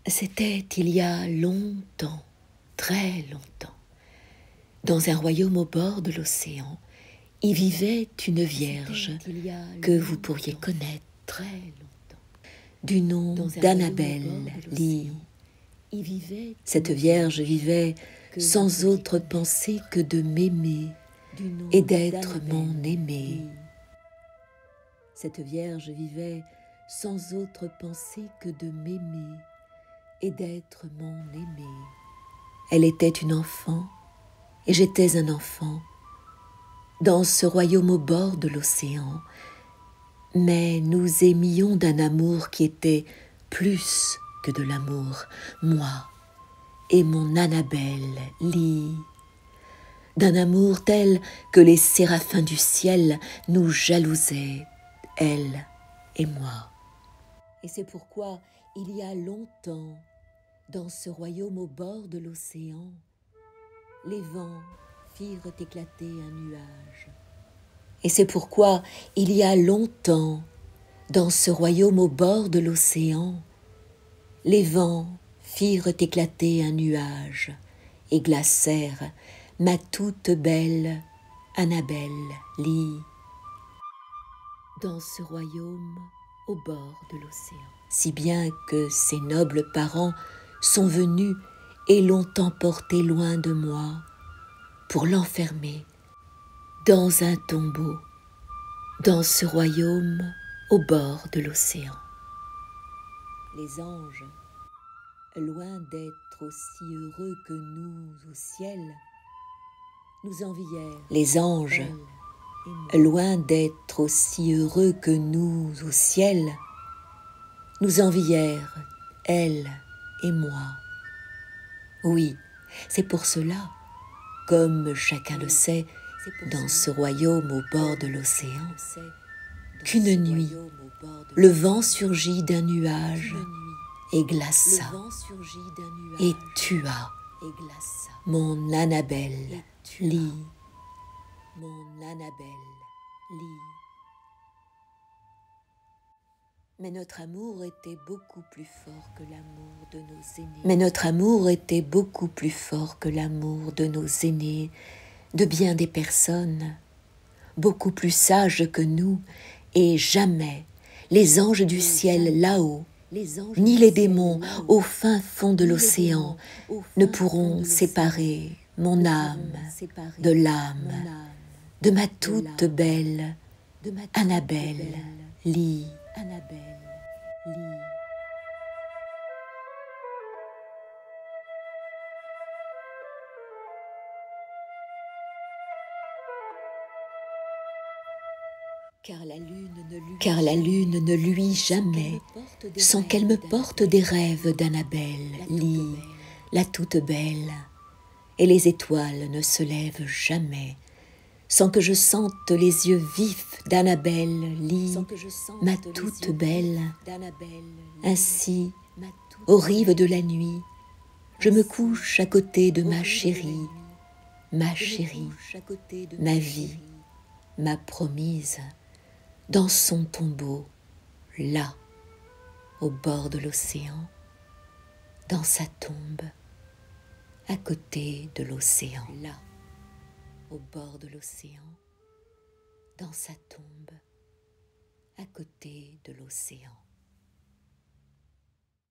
C'était il y a longtemps, très longtemps, dans un royaume au bord de l'océan, y vivait une vierge que vous pourriez connaître du nom d'Annabel Lee. Cette vierge vivait sans autre pensée que de m'aimer et d'être mon aimé. Cette vierge vivait sans autre pensée que de m'aimer et d'être mon aimé. Elle était une enfant et j'étais un enfant dans ce royaume au bord de l'océan, mais nous aimions d'un amour qui était plus que de l'amour, moi et mon Annabel Lee, d'un amour tel que les séraphins du ciel nous jalousaient, elle et moi. Et c'est pourquoi, il y a longtemps, dans ce royaume au bord de l'océan, les vents firent éclater un nuage. Et c'est pourquoi, il y a longtemps, dans ce royaume au bord de l'océan, les vents firent éclater un nuage et glacèrent ma toute belle Annabel Lee. Dans ce royaume au bord de l'océan. Si bien que ses nobles parents sont venus et l'ont emporté loin de moi pour l'enfermer dans un tombeau, dans ce royaume au bord de l'océan. Les anges, loin d'être aussi heureux que nous au ciel, nous envièrent. Les anges, loin d'être aussi heureux que nous au ciel, nous envièrent, elle et moi. Oui, c'est pour cela, comme chacun le sait, dans ce royaume au bord de l'océan, qu'une nuit, le vent surgit d'un nuage et glaça, et tua mon Annabel Lee. Mon Annabel Lee. Mais notre amour était beaucoup plus fort que l'amour de nos aînés. Mais notre amour était beaucoup plus fort que l'amour de nos aînés, de bien des personnes, beaucoup plus sages que nous, et jamais les anges du ciel là-haut, ni les démons au fin fond de l'océan ne pourront séparer mon âme de l'âme de ma toute belle Annabel Lee. Car la lune ne luit jamais sans qu'elle me porte des rêves d'Annabel Lee, la toute belle, et les étoiles ne se lèvent jamais sans que je sente les yeux vifs d'Annabel Lee, ma toute belle. Ainsi, aux rives de la nuit, je me couche à côté de ma chérie, ma vie, ma promise, dans son tombeau, là, au bord de l'océan, dans sa tombe, à côté de l'océan. Là, au bord de l'océan, dans sa tombe, à côté de l'océan.